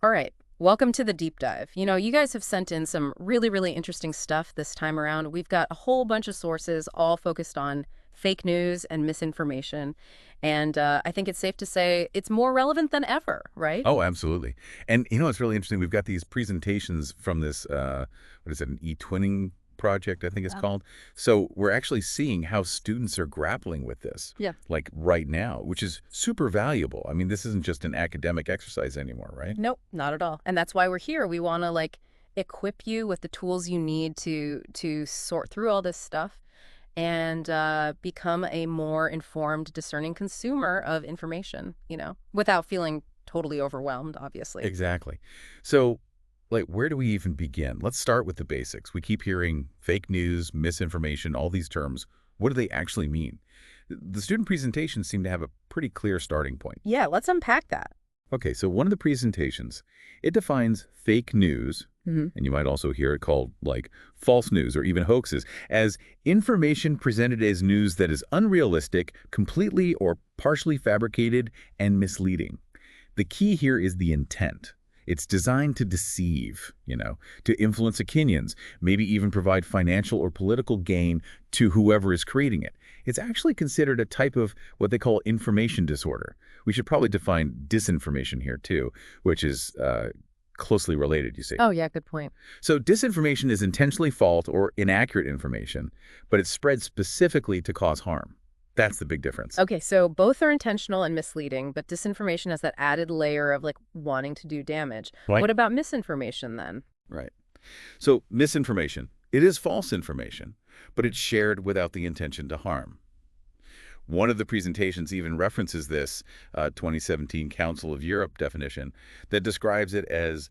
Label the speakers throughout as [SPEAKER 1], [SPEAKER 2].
[SPEAKER 1] All right. Welcome to the deep dive. You guys have sent in some really, really interesting stuff this time around. We've got a whole bunch of sources all focused on fake news and misinformation. And I think it's safe to say it's more relevant than ever, right?
[SPEAKER 2] Oh, absolutely. And it's really interesting. We've got these presentations from this, what is it, an e-twinning project, I think it's
[SPEAKER 1] Yeah.
[SPEAKER 2] called. So we're actually seeing how students are grappling with this,
[SPEAKER 1] Yeah.
[SPEAKER 2] like right now, which is super valuable. I mean, this isn't just an academic exercise anymore, right?
[SPEAKER 1] Nope, not at all. And that's why we're here. We want to equip you with the tools you need to sort through all this stuff and become a more informed, discerning consumer of information, without feeling totally overwhelmed, obviously.
[SPEAKER 2] Exactly. So, like, where do we even begin? Let's start with the basics. We keep hearing fake news, misinformation, all these terms. What do they actually mean? The student presentations seem to have a pretty clear starting point.
[SPEAKER 1] Yeah, let's unpack that.
[SPEAKER 2] Okay, so one of the presentations, it defines fake news,
[SPEAKER 1] Hmm.
[SPEAKER 2] and you might also hear it called, like, false news or even hoaxes, as information presented as news that is unrealistic, completely or partially fabricated, and misleading. The key here is the intent. It's designed to deceive, to influence opinions, maybe even provide financial or political gain to whoever is creating it. It's actually considered a type of what they call information disorder. We should probably define disinformation here too, which is closely related, you see.
[SPEAKER 1] Oh, yeah, good point.
[SPEAKER 2] So disinformation is intentionally false or inaccurate information, but it's spread specifically to cause harm. That's the big difference.
[SPEAKER 1] Okay, so both are intentional and misleading, but disinformation has that added layer of wanting to do damage.
[SPEAKER 2] Right.
[SPEAKER 1] What about misinformation then?
[SPEAKER 2] Right. So misinformation, it is false information, but it's shared without the intention to harm. One of the presentations even references this 2017 Council of Europe definition that describes it as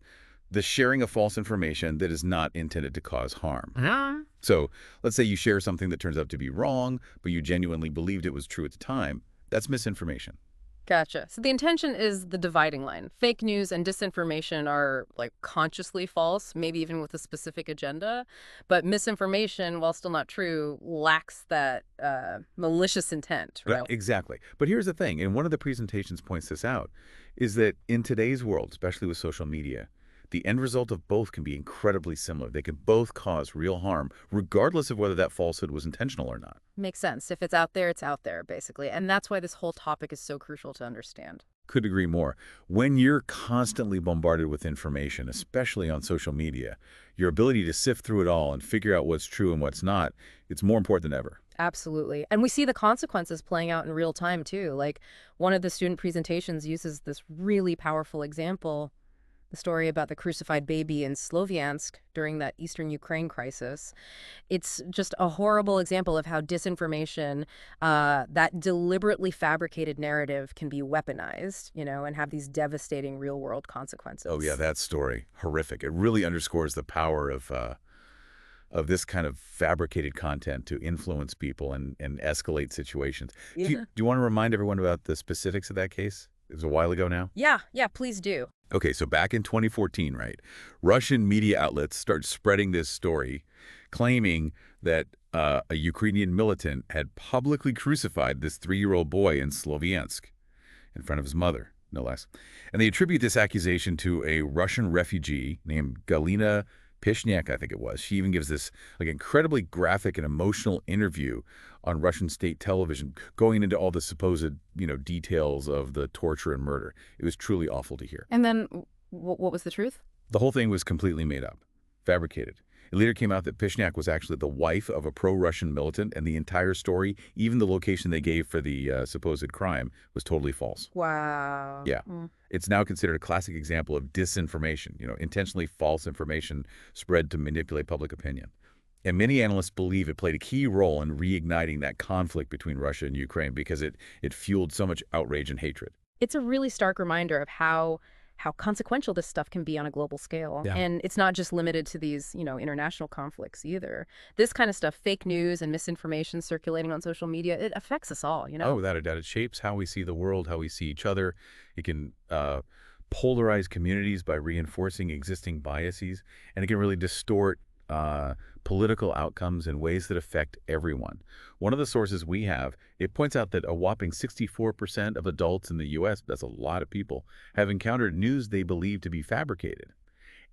[SPEAKER 2] the sharing of false information that is not intended to cause harm.
[SPEAKER 1] Ah.
[SPEAKER 2] So let's say you share something that turns out to be wrong, but you genuinely believed it was true at the time. That's misinformation.
[SPEAKER 1] Gotcha. So the intention is the dividing line. Fake news and disinformation are consciously false, maybe even with a specific agenda. But misinformation, while still not true, lacks that malicious intent,
[SPEAKER 2] Right.
[SPEAKER 1] right?
[SPEAKER 2] Exactly. But here's the thing, and one of the presentations points this out, is that in today's world, especially with social media, the end result of both can be incredibly similar. They can both cause real harm, regardless of whether that falsehood was intentional or not.
[SPEAKER 1] Makes sense. If it's out there, basically. And that's why this whole topic is so crucial to understand.
[SPEAKER 2] Could agree more. When you're constantly bombarded with information, especially on social media, your ability to sift through it all and figure out what's true and what's not, it's more important than ever.
[SPEAKER 1] Absolutely. And we see the consequences playing out in real time, too. One of the student presentations uses this really powerful example, the story about the crucified baby in Sloviansk during that Eastern Ukraine crisis. It's just a horrible example of how disinformation, that deliberately fabricated narrative, can be weaponized, and have these devastating real-world
[SPEAKER 2] Oh yeah,
[SPEAKER 1] consequences.
[SPEAKER 2] that story, horrific. It really underscores the power of this kind of fabricated content to influence people and escalate situations.
[SPEAKER 1] Yeah.
[SPEAKER 2] Do you want to remind everyone about the specifics of that case? It was a while ago now.
[SPEAKER 1] Yeah, yeah, please do.
[SPEAKER 2] Okay, so back in 2014, right, Russian media outlets start spreading this story, claiming that a Ukrainian militant had publicly crucified this 3-year-old boy in Sloviansk in front of his mother, no less. And they attribute this accusation to a Russian refugee named Galina Pishniak, I think it was. She even gives this incredibly graphic and emotional interview on Russian state television, going into all the supposed, details of the torture and murder. It was truly awful to hear.
[SPEAKER 1] And then what was the truth?
[SPEAKER 2] The whole thing was completely made up, fabricated. It later came out that Pishniak was actually the wife of a pro-Russian militant, and the entire story, even the location they gave for the supposed crime, was totally false.
[SPEAKER 1] Wow.
[SPEAKER 2] Yeah. It's now considered a classic example of disinformation, intentionally false information spread to manipulate public opinion. And many analysts believe it played a key role in reigniting that conflict between Russia and Ukraine because it fueled so much outrage and hatred.
[SPEAKER 1] It's a really stark reminder of how consequential this stuff can be on a global scale.
[SPEAKER 2] Yeah.
[SPEAKER 1] And it's not just limited to these, international conflicts either. This kind of stuff, fake news and misinformation circulating on social media, it affects us all.
[SPEAKER 2] Oh, without a doubt. It shapes how we see the world, how we see each other. It can polarize communities by reinforcing existing biases, and it can really distort political outcomes in ways that affect everyone. One of the sources we have, it points out that a whopping 64% of adults in the U.S., that's a lot of people, have encountered news they believe to be fabricated.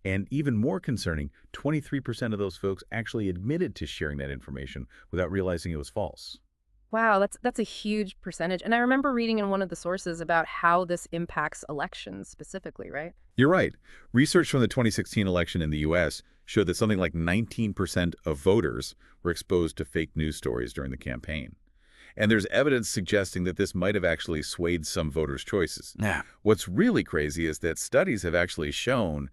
[SPEAKER 2] And even more concerning, 23% of those folks actually admitted to sharing that information without realizing it was false.
[SPEAKER 1] Wow, that's a huge percentage. And I remember reading in one of the sources about how this impacts elections specifically, right?
[SPEAKER 2] You're right. Research from the 2016 election in the U.S. showed that something like 19% of voters were exposed to fake news stories during the campaign. And there's evidence suggesting that this might have actually swayed some voters' choices.
[SPEAKER 3] Yeah.
[SPEAKER 2] What's really crazy is that studies have actually shown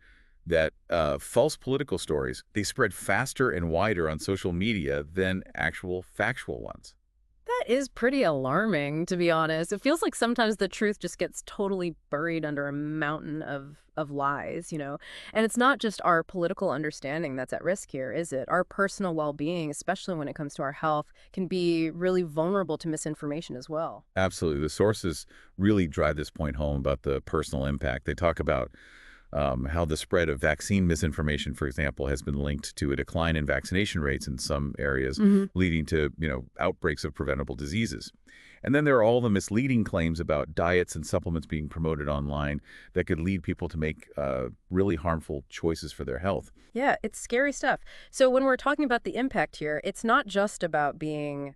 [SPEAKER 2] that false political stories, they spread faster and wider on social media than actual factual ones.
[SPEAKER 1] That is pretty alarming, to be honest. It feels like sometimes the truth just gets totally buried under a mountain of lies, you know? And it's not just our political understanding that's at risk here, is it? Our personal well-being, especially when it comes to our health, can be really vulnerable to misinformation as well.
[SPEAKER 2] Absolutely. The sources really drive this point home about the personal impact. They talk about how the spread of vaccine misinformation, for example, has been linked to a decline in vaccination rates in some areas, leading to, outbreaks of preventable diseases. And then there are all the misleading claims about diets and supplements being promoted online that could lead people to make really harmful choices for their health.
[SPEAKER 1] Yeah, it's scary stuff. So when we're talking about the impact here, it's not just about being,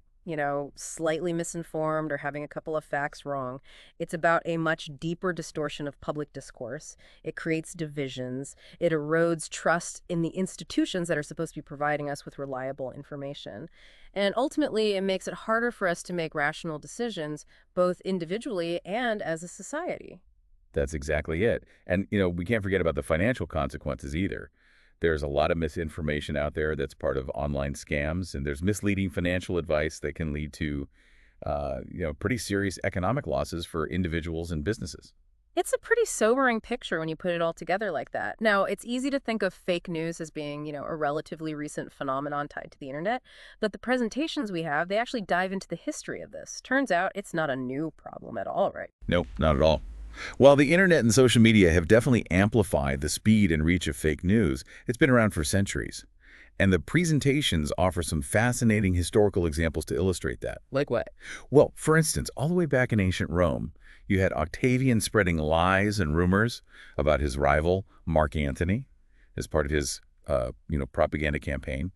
[SPEAKER 1] slightly misinformed or having a couple of facts wrong. It's about a much deeper distortion of public discourse. It creates divisions. It erodes trust in the institutions that are supposed to be providing us with reliable information. And ultimately, it makes it harder for us to make rational decisions, both individually and as a society.
[SPEAKER 2] That's exactly it. And, we can't forget about the financial consequences either. There's a lot of misinformation out there that's part of online scams, and there's misleading financial advice that can lead to, pretty serious economic losses for individuals and businesses.
[SPEAKER 1] It's a pretty sobering picture when you put it all together like that. Now, it's easy to think of fake news as being, a relatively recent phenomenon tied to the internet, but the presentations we have, they actually dive into the history of this. Turns out it's not a new problem at all, right?
[SPEAKER 2] Nope, not at all. While the internet and social media have definitely amplified the speed and reach of fake news, it's been around for centuries. And the presentations offer some fascinating historical examples to illustrate that.
[SPEAKER 1] Like what?
[SPEAKER 2] Well, for instance, all the way back in ancient Rome, you had Octavian spreading lies and rumors about his rival, Mark Antony, as part of his, propaganda campaign.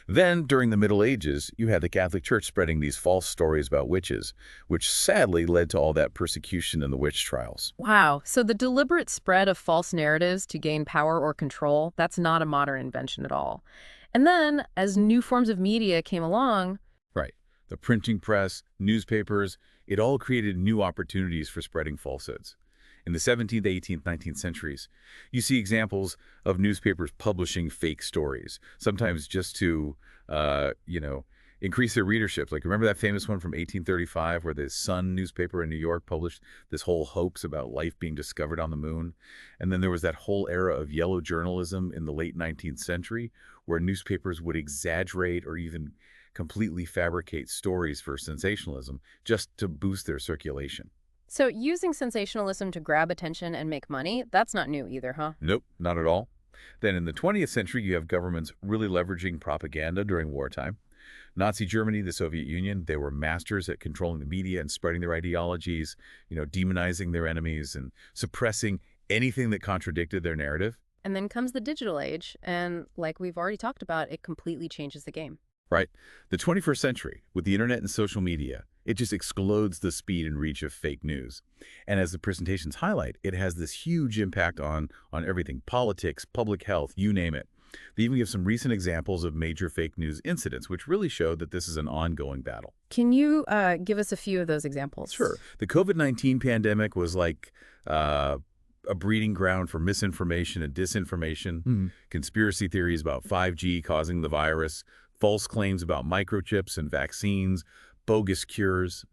[SPEAKER 2] Then, during the Middle Ages, you had the Catholic Church spreading these false stories about witches, which sadly led to all that persecution and the witch trials.
[SPEAKER 1] Wow. So the deliberate spread of false narratives to gain power or control, that's not a modern invention at all. And then, as new forms of media came along,
[SPEAKER 2] Right. The printing press, newspapers, it all created new opportunities for spreading falsehoods. In the 17th, 18th, 19th centuries, you see examples of newspapers publishing fake stories, sometimes just to, increase their readership. Like, remember that famous one from 1835 where the Sun newspaper in New York published this whole hoax about life being discovered on the moon? And then there was that whole era of yellow journalism in the late 19th century where newspapers would exaggerate or even completely fabricate stories for sensationalism just to boost their circulation.
[SPEAKER 1] so using sensationalism to grab attention and make money, that's not new either, huh?
[SPEAKER 2] Nope, not at all. Then in the 20th century, you have governments really leveraging propaganda during wartime. Nazi Germany, the Soviet Union, they were masters at controlling the media and spreading their ideologies, demonizing their enemies and suppressing anything that contradicted their narrative.
[SPEAKER 1] And then comes the digital age, and like we've already talked about, it completely changes the game.
[SPEAKER 2] Right. The 21st century, with the internet and social media, it just explodes the speed and reach of fake news. And as the presentations highlight, it has this huge impact on everything, politics, public health, you name it. They even give some recent examples of major fake news incidents, which really show that this is an ongoing battle.
[SPEAKER 1] Can you give us a few of those examples?
[SPEAKER 2] Sure. The COVID-19 pandemic was like a breeding ground for misinformation and disinformation, conspiracy theories about 5G causing the virus, false claims about microchips and vaccines, bogus cures.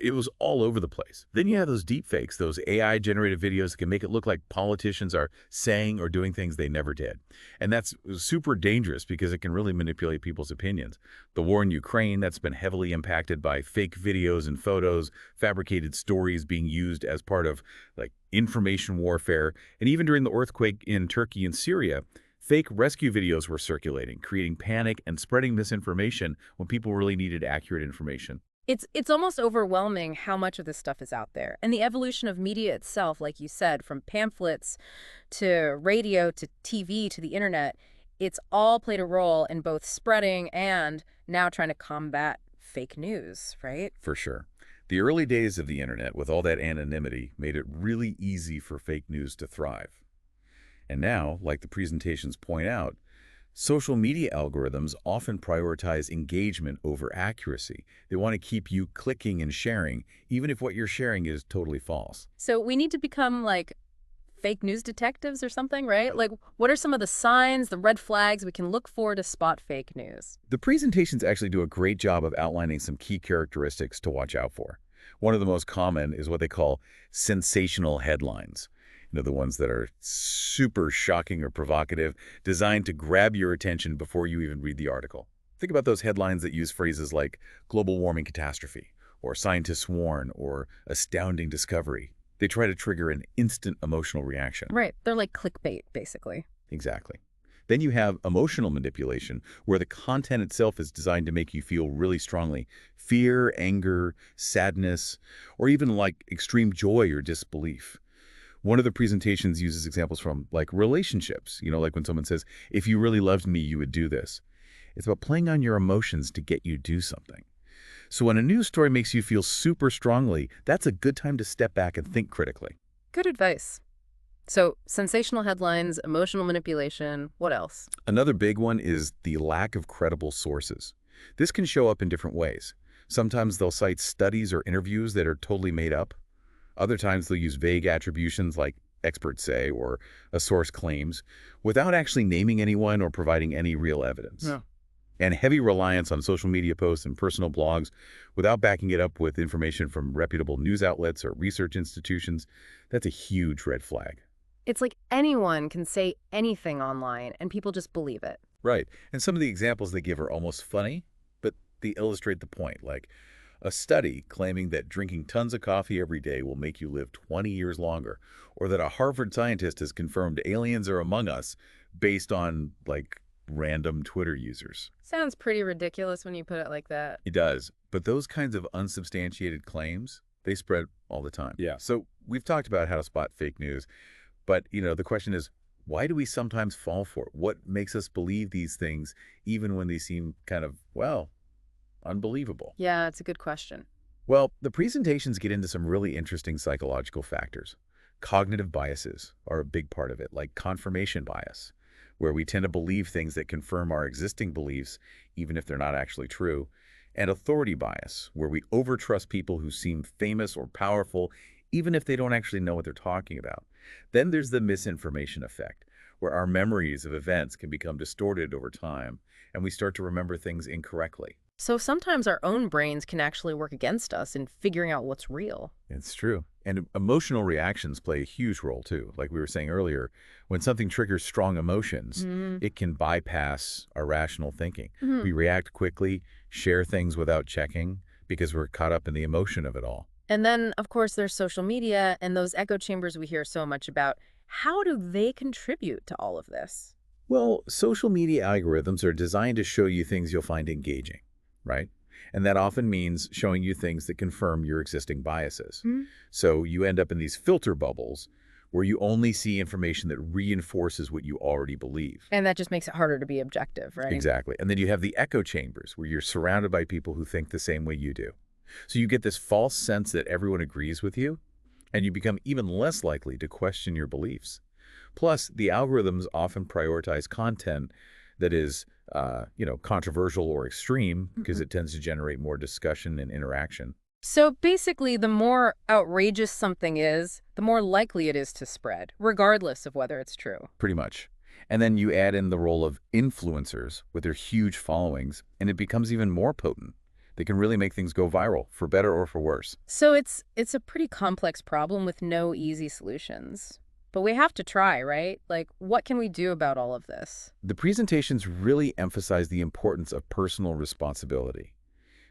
[SPEAKER 2] It was all over the place. Then you have those deep fakes, those AI-generated videos that can make it look like politicians are saying or doing things they never did. And that's super dangerous because it can really manipulate people's opinions. The war in Ukraine, that's been heavily impacted by fake videos and photos, fabricated stories being used as part of like information warfare. And even during the earthquake in Turkey and Syria, Fake rescue videos were circulating, creating panic and spreading misinformation when people really needed accurate information.
[SPEAKER 1] It's almost overwhelming how much of this stuff is out there. And the evolution of media itself, like you said, from pamphlets to radio to TV to the internet, it's all played a role in both spreading and now trying to combat fake news, right?
[SPEAKER 2] For sure. The early days of the internet, with all that anonymity, made it really easy for fake news to thrive. And now, like the presentations point out, social media algorithms often prioritize engagement over accuracy. They want to keep you clicking and sharing, even if what you're sharing is totally false.
[SPEAKER 1] So we need to become like fake news detectives or something, right? Like, what are some of the signs, the red flags we can look for to spot fake news?
[SPEAKER 2] The presentations actually do a great job of outlining some key characteristics to watch out for. One of the most common is what they call sensational headlines. The ones that are super shocking or provocative, designed to grab your attention before you even read the article. Think about those headlines that use phrases like global warming catastrophe, or scientists warn, or astounding discovery. They try to trigger an instant emotional reaction.
[SPEAKER 1] Right. They're like clickbait, basically.
[SPEAKER 2] Exactly. Then you have emotional manipulation, where the content itself is designed to make you feel really strongly. Fear, anger, sadness, or even like extreme joy or disbelief. One of the presentations uses examples from like relationships, like when someone says, if you really loved me, you would do this. It's about playing on your emotions to get you to do something. So when a news story makes you feel super strongly, that's a good time to step back and think critically.
[SPEAKER 1] Good advice. So, sensational headlines, emotional manipulation, what else?
[SPEAKER 2] Another big one is the lack of credible sources. This can show up in different ways. Sometimes they'll cite studies or interviews that are totally made up. Other times they'll use vague attributions like experts say or a source claims without actually naming anyone or providing any real evidence.
[SPEAKER 1] Yeah.
[SPEAKER 2] And heavy reliance on social media posts and personal blogs without backing it up with information from reputable news outlets or research institutions, that's a huge red flag.
[SPEAKER 1] It's like anyone can say anything online and people just believe it.
[SPEAKER 2] Right. And some of the examples they give are almost funny, but they illustrate the point. Like a study claiming that drinking tons of coffee every day will make you live 20 years longer, or that a Harvard scientist has confirmed aliens are among us based on, like, random Twitter users.
[SPEAKER 1] Sounds pretty ridiculous when you put it like that.
[SPEAKER 2] It does. But those kinds of unsubstantiated claims, they spread all the time.
[SPEAKER 3] Yeah.
[SPEAKER 2] So we've talked about how to spot fake news, but, the question is, why do we sometimes fall for it? What makes us believe these things even when they seem kind of, well, unbelievable?
[SPEAKER 1] Yeah, it's a good question.
[SPEAKER 2] Well, the presentations get into some really interesting psychological factors. Cognitive biases are a big part of it, like confirmation bias, where we tend to believe things that confirm our existing beliefs, even if they're not actually true, and authority bias, where we overtrust people who seem famous or powerful, even if they don't actually know what they're talking about. Then there's the misinformation effect, where our memories of events can become distorted over time, and we start to remember things incorrectly.
[SPEAKER 1] So sometimes our own brains can actually work against us in figuring out what's real.
[SPEAKER 2] It's true. And emotional reactions play a huge role, too. Like we were saying earlier, when something triggers strong emotions, it can bypass our rational thinking.
[SPEAKER 1] Mhm.
[SPEAKER 2] We react quickly, share things without checking, because we're caught up in the emotion of it all.
[SPEAKER 1] And then, of course, there's social media and those echo chambers we hear so much about. How do they contribute to all of this?
[SPEAKER 2] Well, social media algorithms are designed to show you things you'll find engaging, right? And that often means showing you things that confirm your existing biases.
[SPEAKER 1] Mhm.
[SPEAKER 2] So you end up in these filter bubbles where you only see information that reinforces what you already believe.
[SPEAKER 1] And that just makes it harder to be objective, right?
[SPEAKER 2] Exactly. And then you have the echo chambers where you're surrounded by people who think the same way you do. So you get this false sense that everyone agrees with you, and you become even less likely to question your beliefs. Plus, the algorithms often prioritize content that is, controversial or extreme because it tends to generate more discussion and interaction.
[SPEAKER 1] So basically, the more outrageous something is, the more likely it is to spread, regardless of whether it's true.
[SPEAKER 2] Pretty much. And then you add in the role of influencers with their huge followings, and it becomes even more potent. They can really make things go viral, for better or for worse.
[SPEAKER 1] So it's a pretty complex problem with no easy solutions. But we have to try, right? Like, what can we do about all of this?
[SPEAKER 2] The presentations really emphasize the importance of personal responsibility.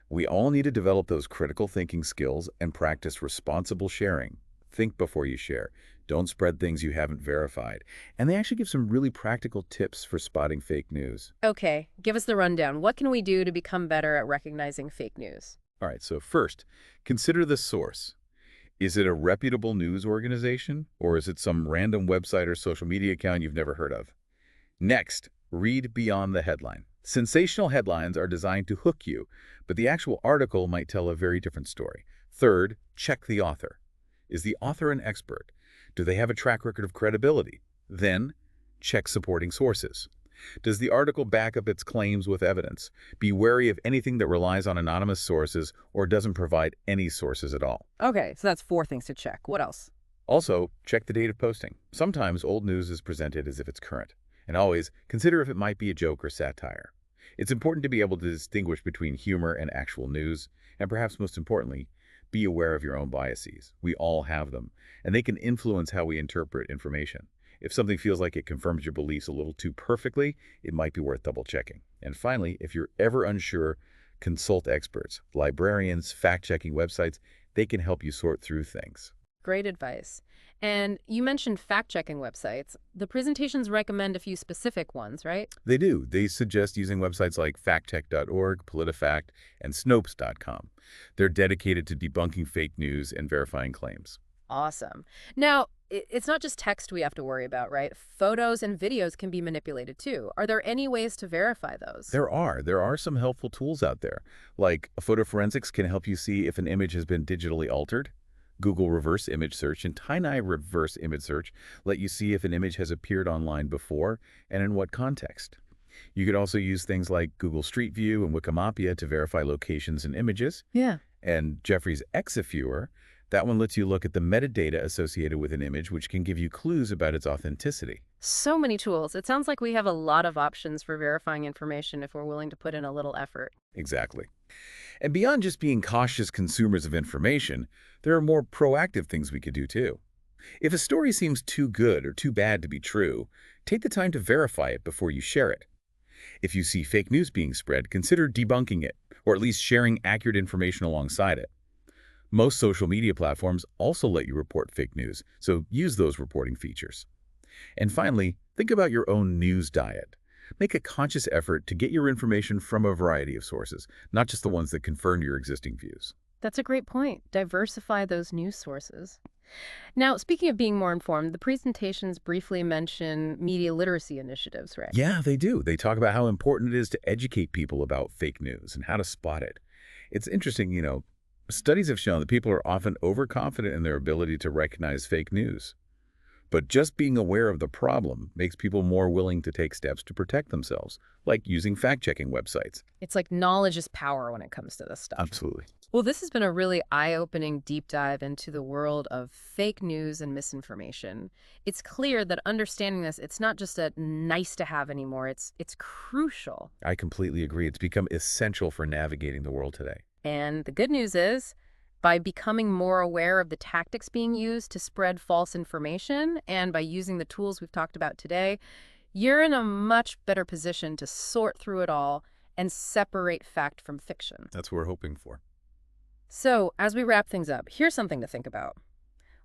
[SPEAKER 2] We all need to develop those critical thinking skills and practice responsible sharing. Think before you share. Don't spread things you haven't verified. And they actually give some really practical tips for spotting fake news.
[SPEAKER 1] Okay, give us the rundown. What can we do to become better at recognizing fake news?
[SPEAKER 2] All right, so first, consider the source. Is it a reputable news organization, or is it some random website or social media account you've never heard of? Next, read beyond the headline. Sensational headlines are designed to hook you, but the actual article might tell a very different story. Third, check the author. Is the author an expert? Do they have a track record of credibility? Then, check supporting sources. Does the article back up its claims with evidence? Be wary of anything that relies on anonymous sources or doesn't provide any sources at all.
[SPEAKER 1] Okay, so that's four things to check. What else?
[SPEAKER 2] Also, check the date of posting. Sometimes old news is presented as if it's current. And always, consider if it might be a joke or satire. It's important to be able to distinguish between humor and actual news, and perhaps most importantly, be aware of your own biases. We all have them, and they can influence how we interpret information. If something feels like it confirms your beliefs a little too perfectly, it might be worth double-checking. And finally, if you're ever unsure, consult experts, librarians, fact-checking websites. They can help you sort through things.
[SPEAKER 1] Great advice. And you mentioned fact-checking websites. The presentations recommend a few specific ones, right?
[SPEAKER 2] They do. They suggest using websites like factcheck.org, PolitiFact, and Snopes.com. They're dedicated to debunking fake news and verifying claims.
[SPEAKER 1] Awesome. Now, it's not just text we have to worry about, right? Photos and videos can be manipulated too. Are there any ways to verify those?
[SPEAKER 2] There are some helpful tools out there, like photo forensics can help you see if an image has been digitally altered. Google reverse image search and Tiny reverse image search let you see if an image has appeared online before and in what context. You could also use things like Google Street View and Wikimapia to verify locations and images.
[SPEAKER 1] Yeah.
[SPEAKER 2] And Jeffrey's Exifewer, that one lets you look at the metadata associated with an image, which can give you clues about its authenticity.
[SPEAKER 1] So many tools. It sounds like we have a lot of options for verifying information if we're willing to put in a little effort.
[SPEAKER 2] Exactly. And beyond just being cautious consumers of information, there are more proactive things we could do too. If a story seems too good or too bad to be true, take the time to verify it before you share it. If you see fake news being spread, consider debunking it, or at least sharing accurate information alongside it. Most social media platforms also let you report fake news, so use those reporting features. And finally, think about your own news diet. Make a conscious effort to get your information from a variety of sources, not just the ones that confirm your existing views.
[SPEAKER 1] That's a great point. Diversify those news sources. Now, speaking of being more informed, the presentations briefly mention media literacy initiatives, right?
[SPEAKER 2] Yeah, they do. They talk about how important it is to educate people about fake news and how to spot it. It's interesting, studies have shown that people are often overconfident in their ability to recognize fake news. But just being aware of the problem makes people more willing to take steps to protect themselves, like using fact-checking websites.
[SPEAKER 1] It's like knowledge is power when it comes to this stuff.
[SPEAKER 2] Absolutely.
[SPEAKER 1] Well, this has been a really eye-opening deep dive into the world of fake news and misinformation. It's clear that understanding this, it's not just a nice to have anymore. It's crucial.
[SPEAKER 2] I completely agree. It's become essential for navigating the world today.
[SPEAKER 1] And the good news is, by becoming more aware of the tactics being used to spread false information and by using the tools we've talked about today, you're in a much better position to sort through it all and separate fact from fiction.
[SPEAKER 2] That's what we're hoping for.
[SPEAKER 1] So, as we wrap things up, here's something to think about.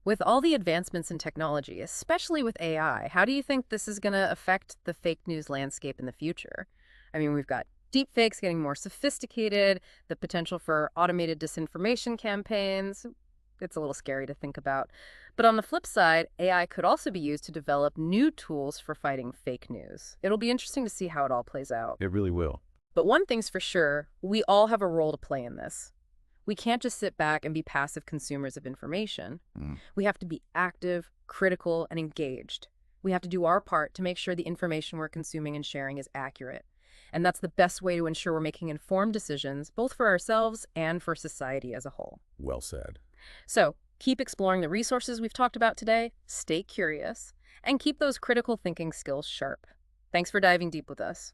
[SPEAKER 1] With all the advancements in technology, especially with AI, how do you think this is going to affect the fake news landscape in the future? I mean, we've got deepfakes getting more sophisticated, the potential for automated disinformation campaigns. It's a little scary to think about. But on the flip side, AI could also be used to develop new tools for fighting fake news. It'll be interesting to see how it all plays out.
[SPEAKER 2] It really will.
[SPEAKER 1] But one thing's for sure, we all have a role to play in this. We can't just sit back and be passive consumers of information. We have to be active, critical, and engaged. We have to do our part to make sure the information we're consuming and sharing is accurate. And that's the best way to ensure we're making informed decisions, both for ourselves and for society as a whole.
[SPEAKER 2] Well said.
[SPEAKER 1] So, keep exploring the resources we've talked about today, stay curious, and keep those critical thinking skills sharp. Thanks for diving deep with us.